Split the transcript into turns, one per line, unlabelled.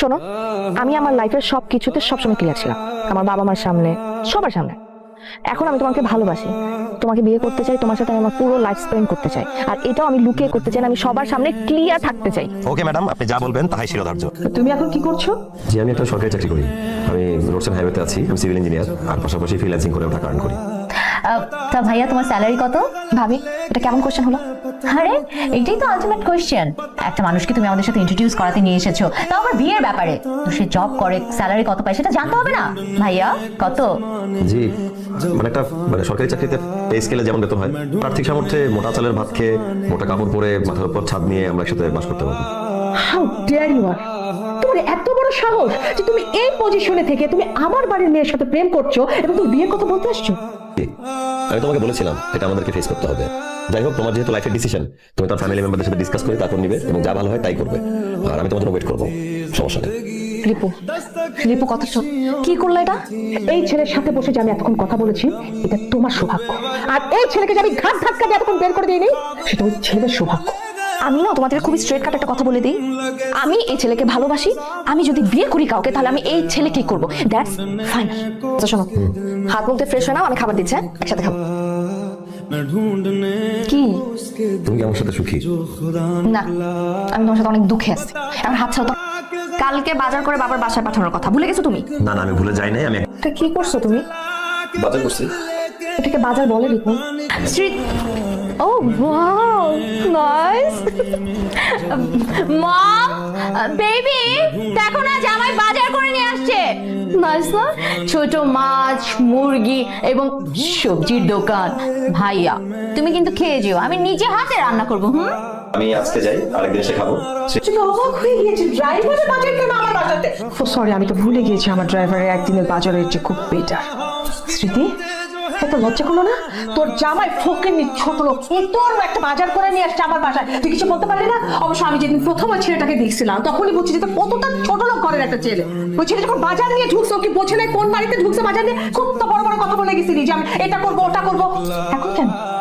শোনো, আমি আমার লাইফের সবকিছুতে সবসময় ক্লিয়ার ছিলাম, আমার বাবা মার সামনে, সবার সামনে। এখন আমি তোমাকে ভালোবাসি, তোমাকে বিয়ে করতে চাই, তোমার সাথে আমি আমার পুরো লাইফ স্পেন্ড করতে চাই, আর এটাও আমি লুকিয়ে করতে চাই না, আমি সবার সামনে ক্লিয়ার থাকতে চাই।
ওকে ম্যাডাম, আপনি যা বলবেন তাই শিরোধার্য।
তুমি এখন কি করছো?
জি, আমি একটা সরকারি চাকরি করি। আমি রোডস এন্ড হাইওয়েতে আছি। আমি সিভিল ইঞ্জিনিয়ার, আর পাশাপাশি ফ্রিল্যান্সিং করে টাকা আর্ন করি।
তা ভাইয়া, তোমার স্যালারি কত?
ভাবি, এটা কেমন কোশ্চেন হলো?
আরে এইটাই তো আলটিমেট কোয়েশ্চেন। একটা মানুষকে তুমি আমাদের সাথে ইন্ট্রোডিউস করাতে নিয়ে এসেছো, তাও আবার বিয়ের ব্যাপারে। তো সে জব করে, স্যালারি কত পায় সেটা জানতে হবে না? ভাইয়া কত?
জি, একটা সরকারি চাকরিতে পে স্কেলে যেমন বেতন হয়, আর্থিক সামর্থ্যে মোটা চালের ভাত খেয়ে, মোটা কাপড় পরে, মাথার উপর ছাদ নিয়ে আমরা একসাথে বাস করতে পারবো।
How dare you are! তোমার এত বড় সাহস যে তুমি এই পজিশনে থেকে তুমি আমার বাড়ির মেয়ের সাথে প্রেম করছো এবং তুমি বিয়ের কথা বলতে আসছো?
আমি তোমাকে বলেছিলাম এটা আমাদেরকে ফেস করতে হবে। যাই হোক, তোমার যেহেতু লাইফের ডিসিশন, তুমি তার ফ্যামিলি মেম্বারদের সাথে ডিসকাস করে তারপর নিবে, এবং যা ভালো হয় তাই করবে। আর আমি তোমার জন্য ওয়েট করবো, সমস্যা নেই।
রিপু, রিপু কথা শোন, কি করলে এটা?
এই ছেলের সাথে বসে যে আমি এতক্ষণ কথা বলেছি, এটা তোমার সৌভাগ্য। আর এই ছেলেকে যে আমি ঘাট ধাক্কা দিয়ে এতক্ষণ বের করে দিইনি, সেটা ওই ছেলের সৌভাগ্য।
আমি না তোমাদের খুবই স্ট্রেট কাট একটা কথা বলে দিই, আমি এই ছেলেকে ভালোবাসি। আমি যদি বিয়ে করি কাউকে, তাহলে আমি এই ছেলেকেই করবো, দ্যাটস ফাইনাল। তো শোনো, হাত মুখতে ফ্রেশ হয়ে নাও, আমি খাবার দিচ্ছি, একসাথে খাবো। কি?
তুমি কি আমার সাথে সুখী?
না, আমি তোমার সাথে অনেক দুঃখে আছি। এখন হাত ছাড়ো তো। কালকে বাজার করে বাবার বাসায় পাঠানোর কথা ভুলে গেছো তুমি?
না না, আমি ভুলে যাই নাই। আমি
এটা কি করছো তুমি?
বাজার করছি।
এটাকে বাজার বলে রিপু? স্ট্রিট। ও ওয়াও, নাইস।
মম, বেবি, দেখো না জামাই বাজার করে নিয়ে আসছে। নাইস না? ছোট মাছ, মুরগি এবং সবজির দোকান। ভাইয়া তুমি কিন্তু খেয়ে যেও, আমি নিজে হাতে রান্না করবো।
আমি আজকে যাই, আরেকদিন এসে খাবো।
তুমি অবাক হয়ে গিয়েছি, ড্রাইভারের বাজার কেন আমার বাজারতে? সরি, আমি তো ভুলে গিয়েছি আমার ড্রাইভারের একদিনের বাজারের চেয়ে খুব বেটার। স্মৃতি, এত লজ্জা করলো না? তোর জামাই ফকিন্নি ছোট লোক তোর একটা বাজার করে নিয়ে আসছে আমার বাসায়, তুই কিছু বলতে পারলি না? অবশ্য আমি যেদিন প্রথম ওই ছেলেটাকে দেখছিলাম, তখনই বুঝছি যে কতটা ছোট লোক ঘরের একটা ছেলে। ওই ছেলে যখন বাজার নিয়ে ঢুকছে, ও কি বোঝে নাই কোন বাড়িতে ঢুকছে বাজার নিয়ে? খুব তো বড় বড় কথা বলে গেছিলি যে আমি এটা করবো ওটা করবো। এখন কেন?